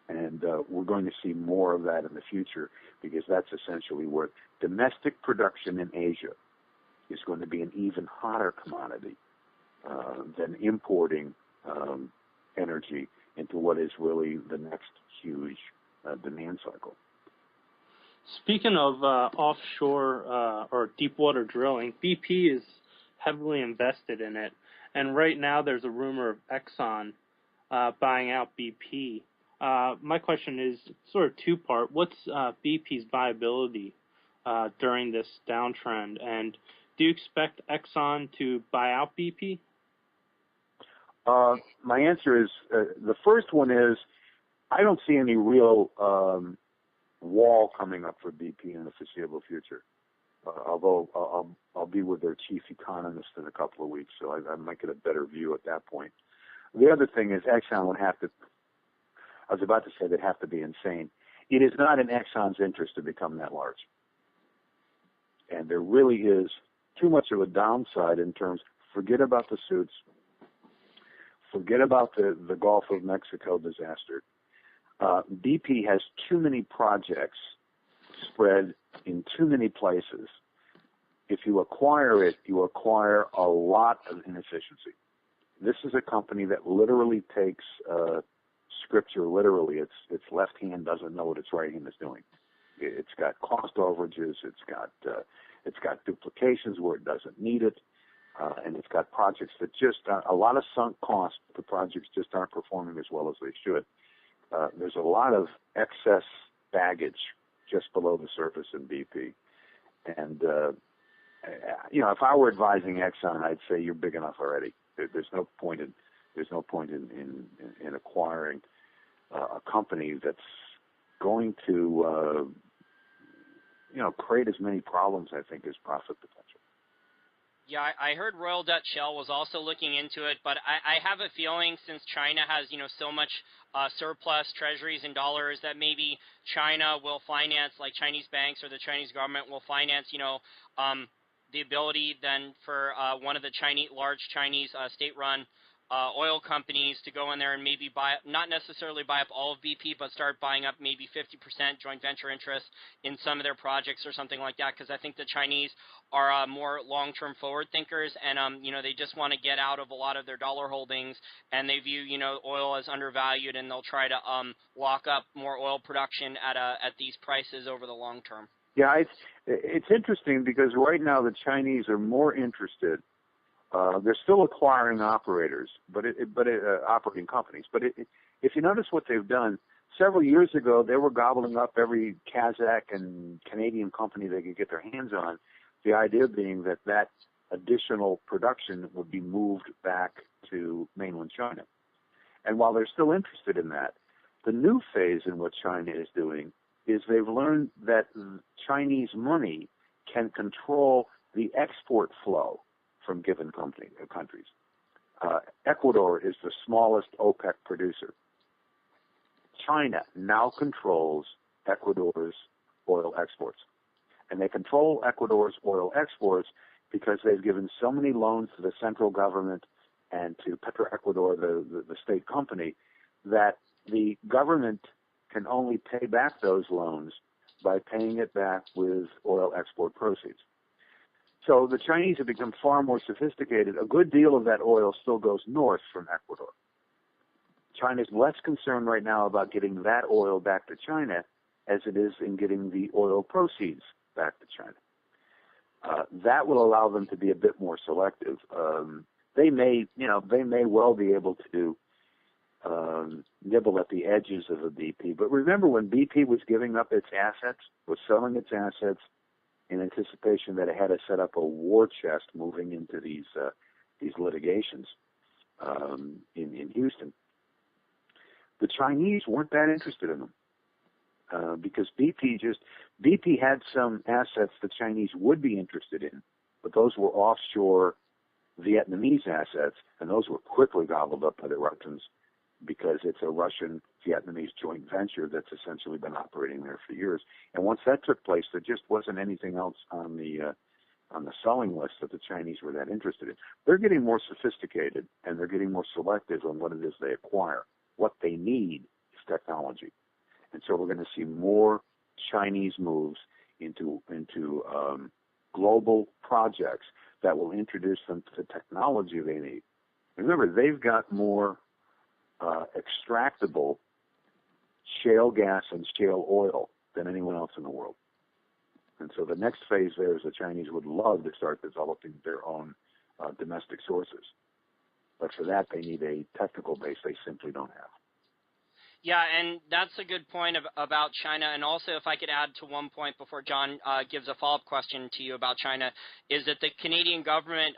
B: And we're going to see more of that in the future because that's essentially where domestic production in Asia is going to be an even hotter commodity than importing energy into what is really the next huge demand cycle.
C: Speaking of offshore or deep water drilling, BP is heavily invested in it. And right now there's a rumor of Exxon buying out BP. My question is sort of two-part. What's BP's viability during this downtrend? And do you expect Exxon to buy out BP?
B: My answer is, the first one is, I don't see any real wall coming up for BP in the foreseeable future. Although I'll be with their chief economist in a couple of weeks, so I might get a better view at that point. The other thing is Exxon would have to, I was about to say they'd have to be insane. It is not in Exxon's interest to become that large. And there really is too much of a downside in terms, forget about the suits, forget about the Gulf of Mexico disaster. BP has too many projects spread in too many places. If you acquire it, you acquire a lot of inefficiency. This is a company that literally takes scripture literally. Its left hand doesn't know what its right hand is doing. It's got cost overages. It's got duplications where it doesn't need it, and it's got projects that just a lot of sunk costs. The projects just aren't performing as well as they should. There's a lot of excess baggage just below the surface in BP, and if I were advising Exxon, I'd say you're big enough already. There's no point in acquiring a company that's going to create as many problems, I think, as profit potential.
A: Yeah, I heard Royal Dutch Shell was also looking into it, but I have a feeling since China has, so much surplus treasuries and dollars that maybe China will finance, like Chinese banks or the Chinese government will finance, the ability then for one of the large Chinese state-run oil companies to go in there and maybe buy, not necessarily buy up all of BP, but start buying up maybe 50% joint venture interest in some of their projects or something like that, because I think the Chinese are more long-term forward thinkers, and they just want to get out of a lot of their dollar holdings, and they view oil as undervalued, and they'll try to lock up more oil production at these prices over the long term.
B: Yeah, it's interesting because right now the Chinese are more interested. They're still acquiring operators, operating companies. But if you notice what they've done, several years ago they were gobbling up every Kazakh and Canadian company they could get their hands on. The idea being that additional production would be moved back to mainland China. And while they're still interested in that, the new phase in what China is doing is they've learned that Chinese money can control the export flow from given countries. Ecuador is the smallest OPEC producer. China now controls Ecuador's oil exports. And they control Ecuador's oil exports because they've given so many loans to the central government and to Petroecuador, the state company, that the government can only pay back those loans by paying it back with oil export proceeds. So the Chinese have become far more sophisticated. A good deal of that oil still goes north from Ecuador. China's less concerned right now about getting that oil back to China as it is in getting the oil proceeds back to China. That will allow them to be a bit more selective. They may well be able to nibble at the edges of a BP. But remember when BP was giving up its assets, was selling its assets in anticipation that it had to set up a war chest moving into these litigations in Houston. The Chinese weren't that interested in them because BP had some assets the Chinese would be interested in, but those were offshore Vietnamese assets, and those were quickly gobbled up by the Russians because it's a Russian-Vietnamese joint venture that's essentially been operating there for years. And once that took place, there just wasn't anything else on the selling list that the Chinese were that interested in. They're getting more sophisticated, and they're getting more selective on what it is they acquire. What they need is technology. And so we're going to see more Chinese moves into global projects that will introduce them to the technology they need. Remember, they've got more extractable shale gas and shale oil than anyone else in the world. And so the next phase there is the Chinese would love to start developing their own domestic sources. But for that, they need a technical base they simply don't have.
A: Yeah, and that's a good point about China. And also, if I could add to one point before John gives a follow-up question to you about China, is that the Canadian government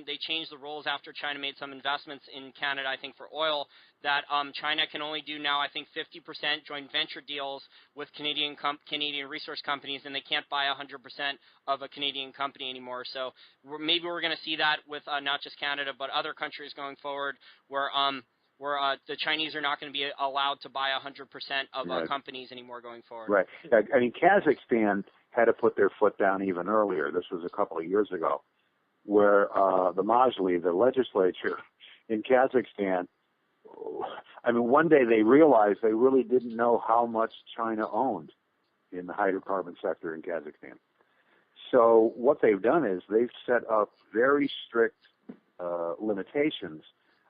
A: they changed the rules after China made some investments in Canada, I think, for oil, that China can only do now, I think, 50% joint venture deals with Canadian resource companies, and they can't buy 100% of a Canadian company anymore. So maybe we're going to see that with not just Canada, but other countries going forward where the Chinese are not going to be allowed to buy 100% of companies anymore going forward.
B: Right. I mean, Kazakhstan had to put their foot down even earlier. This was a couple of years ago, where the Majlis, the legislature in Kazakhstan, I mean, one day they realized they really didn't know how much China owned in the hydrocarbon sector in Kazakhstan. So what they've done is they've set up very strict limitations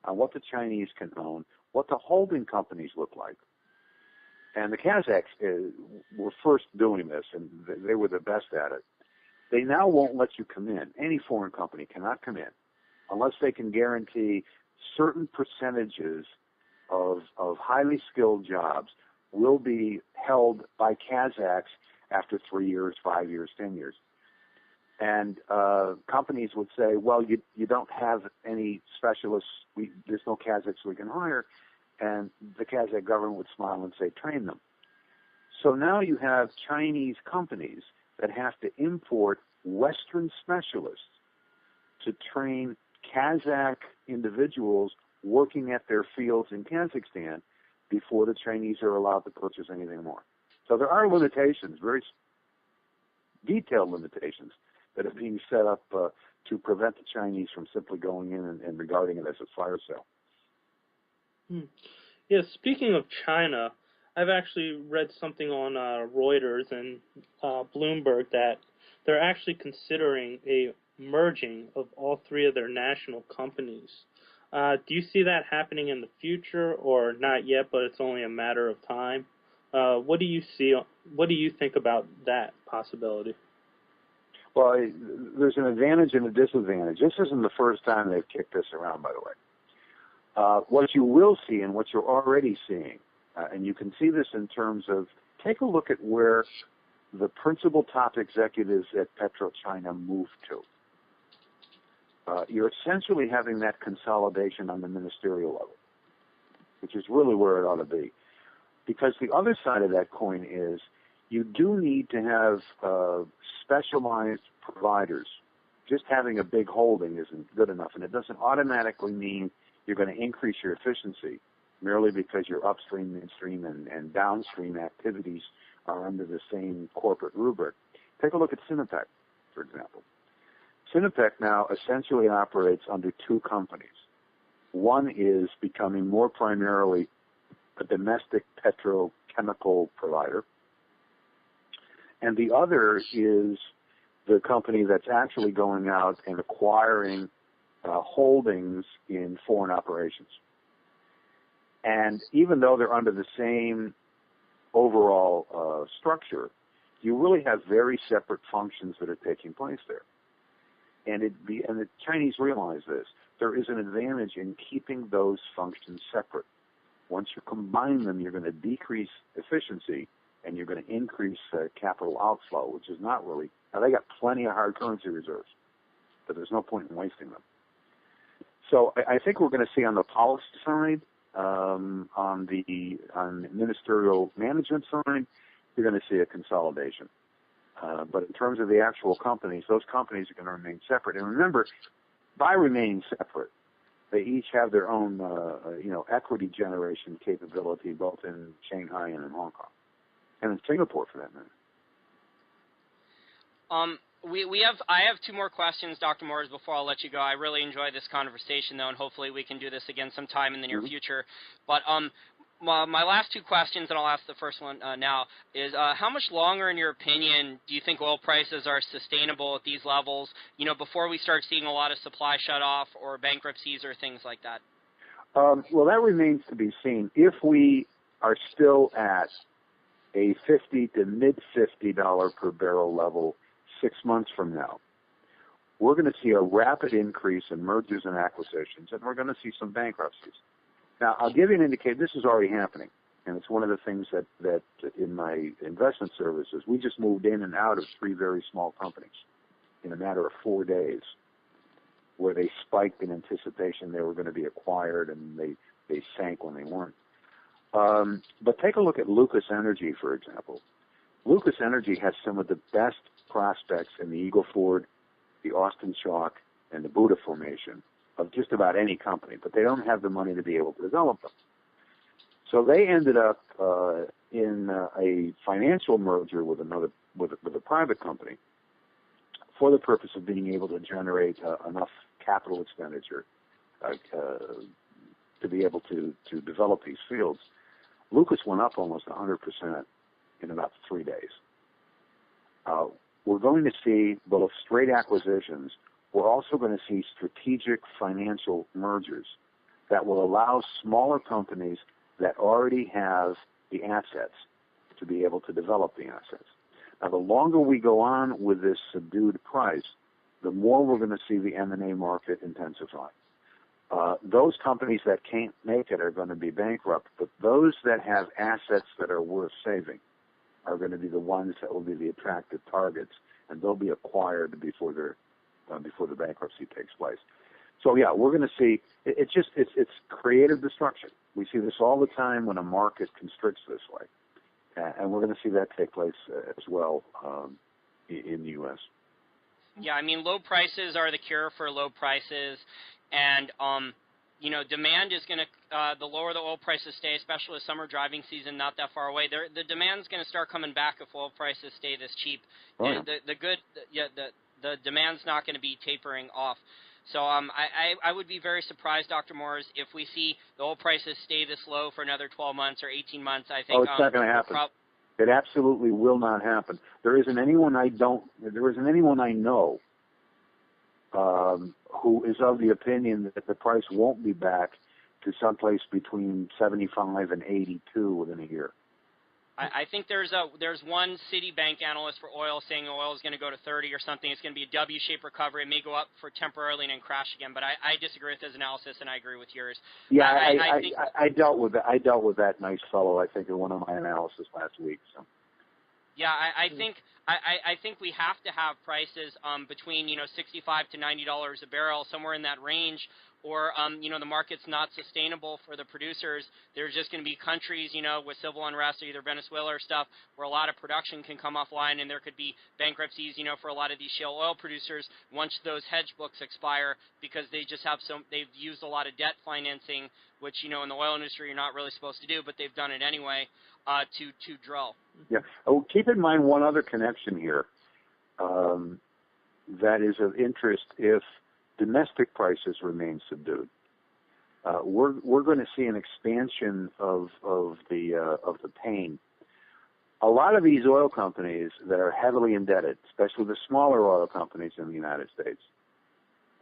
B: on what the Chinese can own, what the holding companies look like. And the Kazakhs were first doing this, and they were the best at it. They now won't let you come in. Any foreign company cannot come in unless they can guarantee certain percentages of highly skilled jobs will be held by Kazakhs after 3 years, 5 years, 10 years. And companies would say, well, you don't have any specialists. There's no Kazakhs we can hire. And the Kazakh government would smile and say, train them. So now you have Chinese companies that have to import Western specialists to train Kazakh individuals working at their fields in Kazakhstan before the Chinese are allowed to purchase anything more. So there are limitations, very detailed limitations, that are being set up to prevent the Chinese from simply going in and regarding it as a fire sale.
C: Yeah, speaking of China, I've actually read something on Reuters and Bloomberg that they're actually considering a merging of all three of their national companies. Do you see that happening in the future, or not yet, but it's only a matter of time? What do you see? What do you think about that possibility?
B: Well, there's an advantage and a disadvantage. This isn't the first time they've kicked this around, by the way. What you will see and what you're already seeing, and you can see this in terms of, take a look at where the principal top executives at PetroChina moved to. You're essentially having that consolidation on the ministerial level, which is really where it ought to be. Because the other side of that coin is you do need to have specialized providers. Just having a big holding isn't good enough, and it doesn't automatically mean you're going to increase your efficiency merely because your upstream, midstream, and downstream activities are under the same corporate rubric. Take a look at Sinopec, for example. Sinopec now essentially operates under two companies. One is becoming more primarily a domestic petrochemical provider, and the other is the company that's actually going out and acquiring holdings in foreign operations. And even though they're under the same overall structure, you really have very separate functions that are taking place there. And the Chinese realize this. There is an advantage in keeping those functions separate. Once you combine them, you're going to decrease efficiency and you're going to increase capital outflow, which is not really. Now, they got plenty of hard currency reserves, but there's no point in wasting them. So I think we're going to see on the policy side, on the ministerial management side, you're going to see a consolidation. But in terms of the actual companies, those companies are going to remain separate. And remember, by remaining separate, they each have their own, equity generation capability, both in Shanghai and in Hong Kong, and in Singapore, for that matter.
A: I have two more questions, Dr. Moores, before I'll let you go. I really enjoyed this conversation, though, and hopefully we can do this again sometime in the near future. But my last two questions, and I'll ask the first one now, is how much longer, in your opinion, do you think oil prices are sustainable at these levels, before we start seeing a lot of supply shut off or bankruptcies or things like that?
B: Well, that remains to be seen. If we are still at a $50 to mid-$50 per barrel level 6 months from now, we're going to see a rapid increase in mergers and acquisitions, and we're going to see some bankruptcies. Now, I'll give you an indication. This is already happening, and it's one of the things that in my investment services, we just moved in and out of 3 very small companies in a matter of 4 days, where they spiked in anticipation they were going to be acquired, and they sank when they weren't. But take a look at Lucas Energy, for example. Lucas Energy has some of the best prospects in the Eagle Ford, the Austin Chalk, and the Buddha Formation of just about any company, but they don't have the money to be able to develop them. So they ended up in a financial merger with a private company for the purpose of being able to generate enough capital expenditure to be able to develop these fields. Lucas went up almost 100% in about 3 days. We're going to see both straight acquisitions. We're also going to see strategic financial mergers that will allow smaller companies that already have the assets to be able to develop the assets. Now, the longer we go on with this subdued price, the more we're going to see the M&A market intensify. Those companies that can't make it are going to be bankrupt, but those that have assets that are worth saving are going to be the ones that will be the attractive targets, and they'll be acquired before the bankruptcy takes place. So yeah, we're going to see it's creative destruction. We see this all the time when a market constricts this way, and we're going to see that take place as well in the U.S.
A: Yeah, I mean, low prices are the cure for low prices, and demand is going to the lower the oil prices stay, especially with summer driving season not that far away. The demand is going to start coming back if oil prices stay this cheap.
B: Oh, yeah.
A: The demand's not going to be tapering off. So I would be very surprised, Dr. Moores, if we see the oil prices stay this low for another 12 months or 18 months. I think
B: it's not going to happen. It absolutely will not happen. There isn't anyone I know who is of the opinion that the price won't be back to someplace between 75 and 82 within a year.
A: I think there's one Citibank analyst for oil saying oil is going to go to 30 or something. It's going to be a W-shaped recovery. It may go up for temporarily and then crash again. But I disagree with his analysis, and I agree with yours.
B: Yeah, I dealt with that. I dealt with that nice fellow, I think, in one of my analysis last week. So.
A: Yeah, I think we have to have prices between $65 to $90 a barrel, somewhere in that range, or the market's not sustainable for the producers. There's just going to be countries with civil unrest, either Venezuela or stuff, where a lot of production can come offline, and there could be bankruptcies for a lot of these shale oil producers once those hedge books expire, because they just have they've used a lot of debt financing, which in the oil industry you're not really supposed to do, but they've done it anyway to drill.
B: Yeah. Oh, keep in mind one other connection here that is of interest. If domestic prices remain subdued, we're going to see an expansion of the pain. A lot of these oil companies that are heavily indebted, especially the smaller oil companies in the United States,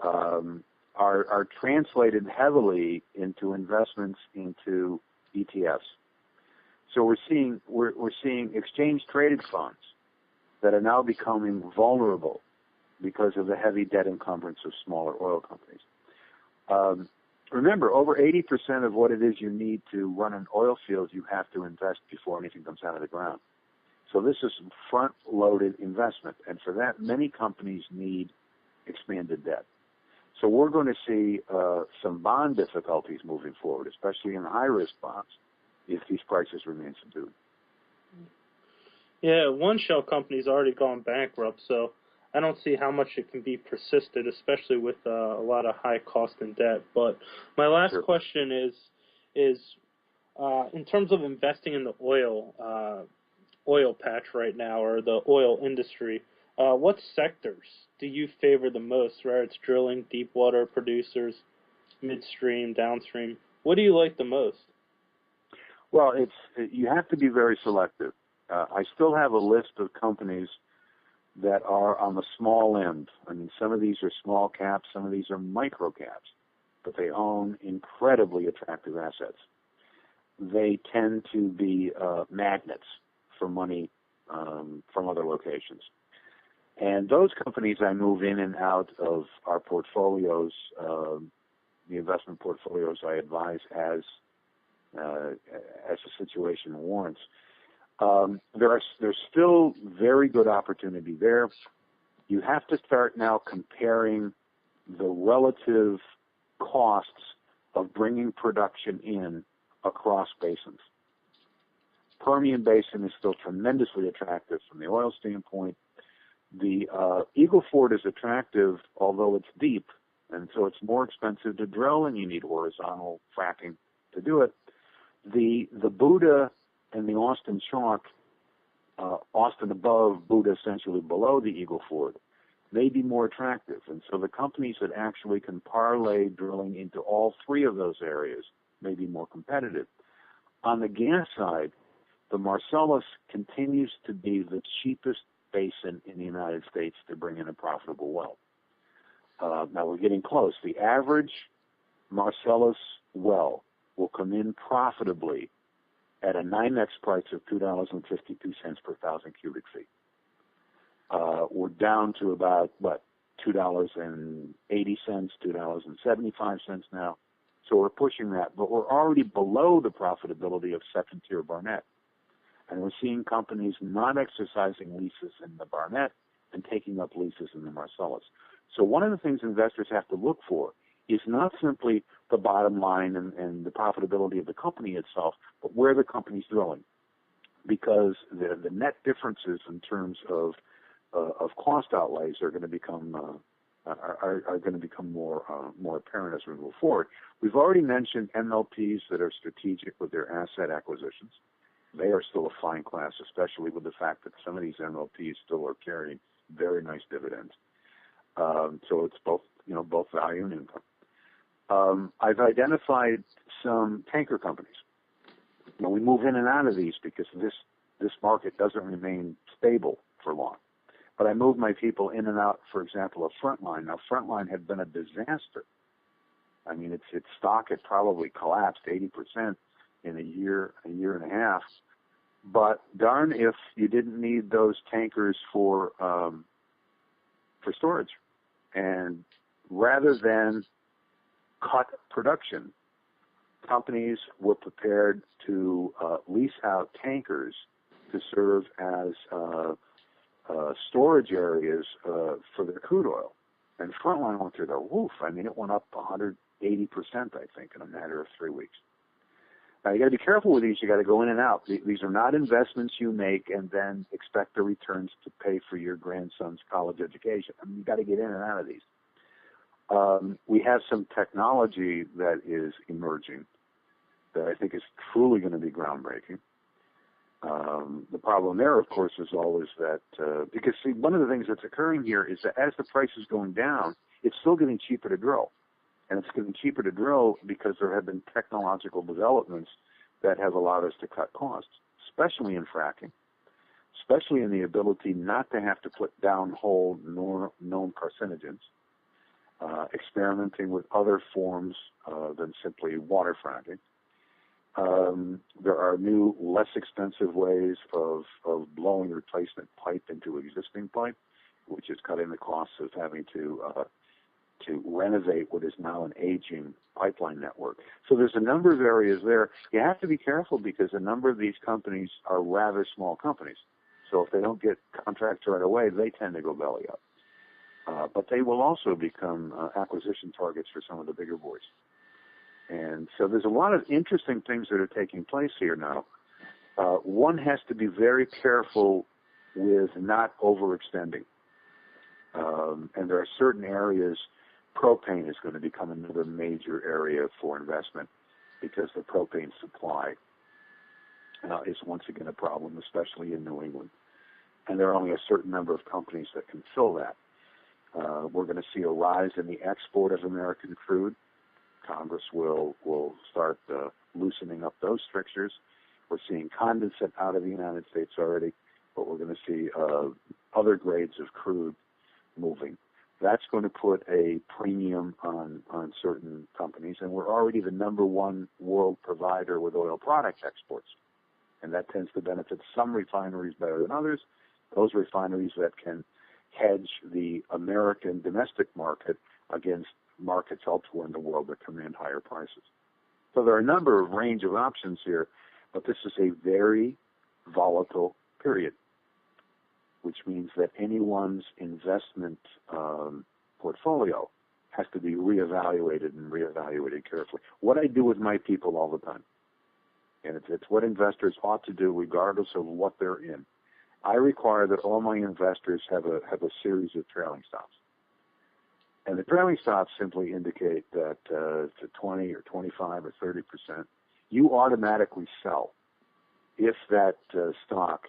B: are translated heavily into investments into ETFs. So we're seeing exchange traded funds that are now becoming vulnerable because of the heavy debt encumbrance of smaller oil companies. Remember, over 80% of what it is you need to run an oil field, you have to invest before anything comes out of the ground. So this is front-loaded investment, and for that, many companies need expanded debt. So we're going to see some bond difficulties moving forward, especially in high-risk bonds, if these prices remain subdued.
C: Yeah, one shell company's already gone bankrupt, so I don't see how much it can be persisted, especially with a lot of high cost and debt. But my last question is in terms of investing in the oil patch right now, or the oil industry, what sectors do you favor the most, whether it's drilling, deep water producers, midstream, downstream? What do you like the most?
B: Well, you have to be very selective. I still have a list of companies that are on the small end. I mean, some of these are small caps, some of these are micro caps, but they own incredibly attractive assets. They tend to be magnets for money from other locations. And those companies I move in and out of our portfolios, the investment portfolios I advise as the situation warrants. There's still very good opportunity there. You have to start now comparing the relative costs of bringing production in across basins. Permian Basin is still tremendously attractive from the oil standpoint. The Eagle Ford is attractive, although it's deep, and so it's more expensive to drill, and you need horizontal fracking to do it. The Buddha and the Austin Chalk, Austin above, Buddha essentially below the Eagle Ford, may be more attractive. And so the companies that actually can parlay drilling into all three of those areas may be more competitive. On the gas side, the Marcellus continues to be the cheapest basin in the United States to bring in a profitable well. Now we're getting close. The average Marcellus well will come in profitably at a NYMEX price of $2.52 per 1,000 cubic feet. We're down to about, $2.80, $2.75 now. So we're pushing that, but we're already below the profitability of second-tier Barnett. And we're seeing companies not exercising leases in the Barnett and taking up leases in the Marcellus. So one of the things investors have to look for is not simply the bottom line and the profitability of the company itself, but where the company's drilling. Because the net differences in terms of of cost outlays are going to become more apparent as we move forward. We've already mentioned MLPs that are strategic with their asset acquisitions. They are still a fine class, especially with the fact that some of these MLPs still are carrying very nice dividends. So it's both value and income. I've identified some tanker companies. Now, we move in and out of these because this market doesn't remain stable for long. But I moved my people in and out, for example, of Frontline. Now, Frontline had been a disaster. I mean, its stock had probably collapsed 80% in a year and a half. But darn if you didn't need those tankers for storage. And rather than cut production, companies were prepared to lease out tankers to serve as storage areas for their crude oil. And Frontline went through the roof. I mean, it went up 180%, I think, in a matter of 3 weeks. Now, you got to be careful with these. You got to go in and out. These are not investments you make and then expect the returns to pay for your grandson's college education. I mean, you got to get in and out of these. We have some technology that is emerging that I think is truly going to be groundbreaking. The problem there, of course, is always that, because, see, one of the things that's occurring here is that as the price is going down, it's still getting cheaper to drill. And it's getting cheaper to drill because there have been technological developments that have allowed us to cut costs, especially in fracking, especially in the ability not to have to put downhole known carcinogens, experimenting with other forms than simply water fracking. There are new, less expensive ways of blowing replacement pipe into existing pipe, which is cutting the costs of having to renovate what is now an aging pipeline network. So there's a number of areas there. You have to be careful because a number of these companies are rather small companies. So if they don't get contracts right away, they tend to go belly up. But they will also become acquisition targets for some of the bigger boys. And so there's a lot of interesting things that are taking place here now. One has to be very careful with not overextending. And there are certain areas. Propane is going to become another major area for investment because the propane supply is once again a problem, especially in New England. And there are only a certain number of companies that can fill that. We're going to see a rise in the export of American crude. Congress will start loosening up those strictures. We're seeing condensate out of the United States already, but we're going to see other grades of crude moving. That's going to put a premium on certain companies, and we're already the number one world provider with oil product exports, and that tends to benefit some refineries better than others. Those refineries that can hedge the American domestic market against markets elsewhere in the world that command higher prices. So there are a number of range of options here, but this is a very volatile period, which means that anyone's investment portfolio has to be reevaluated and reevaluated carefully. What I do with my people all the time, and it's what investors ought to do regardless of what they're in. I require that all my investors have a series of trailing stops. And the trailing stops simply indicate that to 20 or 25 or 30%, you automatically sell if that stock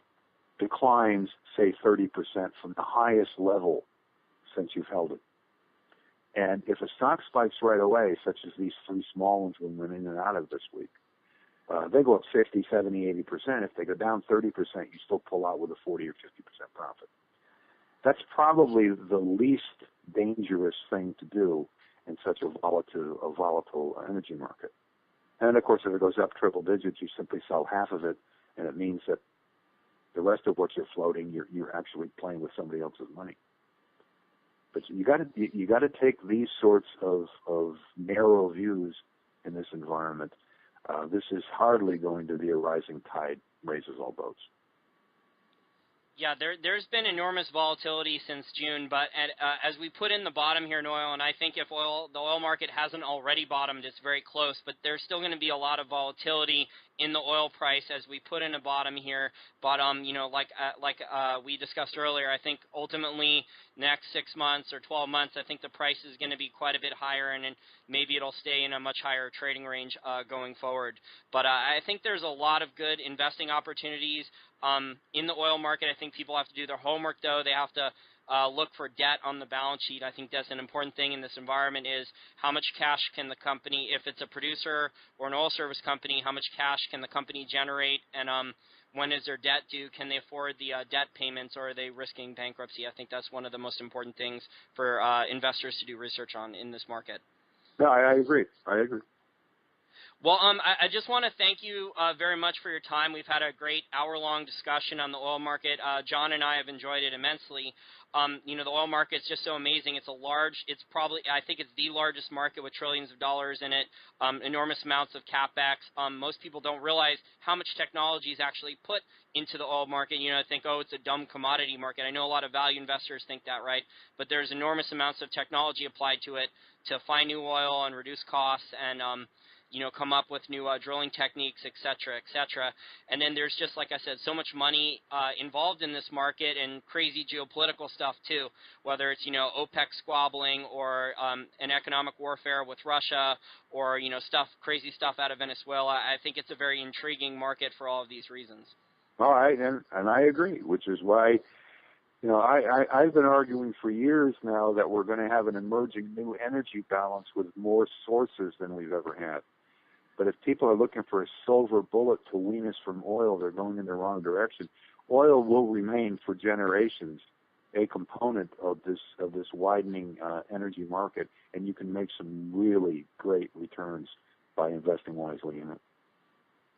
B: declines, say, 30% from the highest level since you've held it. And if a stock spikes right away, such as these three small ones we went in and out of this week, they go up 50, 70, 80%. If they go down 30%, you still pull out with a 40 or 50% profit. That's probably the least dangerous thing to do in such a volatile energy market. And, of course, if it goes up triple digits, you simply sell half of it, and it means that the rest of what you're floating, you're actually playing with somebody else's money. But you got to take these sorts of narrow views in this environment. This is hardly going to be a rising tide raises all boats.
A: Yeah, there's been enormous volatility since June, but as we put in the bottom here in oil, and I think if the oil market hasn't already bottomed, it's very close, but there's still going to be a lot of volatility in the oil price as we put in a bottom here. But like we discussed earlier, I think ultimately next 6 months or 12 months, I think the price is going to be quite a bit higher, and maybe it'll stay in a much higher trading range going forward. But I think there's a lot of good investing opportunities in the oil market. I think people have to do their homework, though. They have to look for debt on the balance sheet. I think that's an important thing in this environment is how much cash can the company, if it's a producer or an oil service company, how much cash can the company generate, and when is their debt due? Can they afford the debt payments, or are they risking bankruptcy? I think that's one of the most important things for investors to do research on in this market.
B: No, I agree.
A: Well, I just want to thank you very much for your time. We've had a great hour-long discussion on the oil market. John and I have enjoyed it immensely. The oil market's just so amazing. It's probably, I think it's the largest market with trillions of dollars in it, enormous amounts of capex. Most people don't realize how much technology is actually put into the oil market. I think, oh, it's a dumb commodity market. I know a lot of value investors think that, right? But there's enormous amounts of technology applied to it to find new oil and reduce costs and come up with new drilling techniques, et cetera. And then there's just, like I said, so much money involved in this market and crazy geopolitical stuff, too, whether it's, OPEC squabbling or an economic warfare with Russia or, crazy stuff out of Venezuela. I think it's a very intriguing market for all of these reasons.
B: All right, and I agree, which is why, I've been arguing for years now that we're going to have an emerging new energy balance with more sources than we've ever had. But if people are looking for a silver bullet to wean us from oil, they're going in the wrong direction. Oil will remain for generations a component of this widening energy market, and you can make some really great returns by investing wisely in it.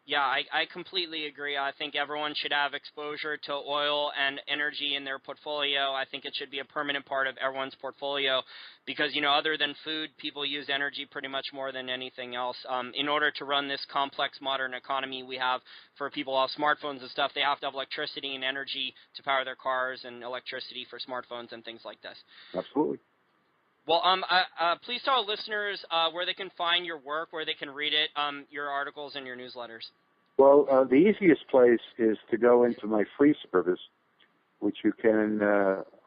A: Yeah, I completely agree. I think everyone should have exposure to oil and energy in their portfolio. I think it should be a permanent part of everyone's portfolio because, other than food, people use energy pretty much more than anything else. In order to run this complex modern economy we have for people who have smartphones and stuff, they have to have electricity and energy to power their cars and electricity for smartphones and things like this.
B: Absolutely.
A: Well, please tell our listeners where they can find your work, where they can read it, your articles and your newsletters.
B: Well, the easiest place is to go into my free service, which you can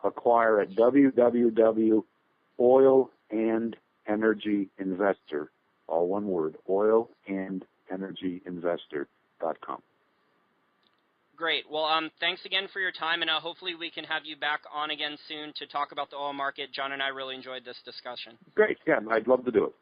B: acquire at www.oilandenergyinvestor, all one word, oilandenergyinvestor.com.
A: Great. Well, thanks again for your time, and hopefully we can have you back on again soon to talk about the oil market. John and I really enjoyed this discussion.
B: Great. Yeah, I'd love to do it.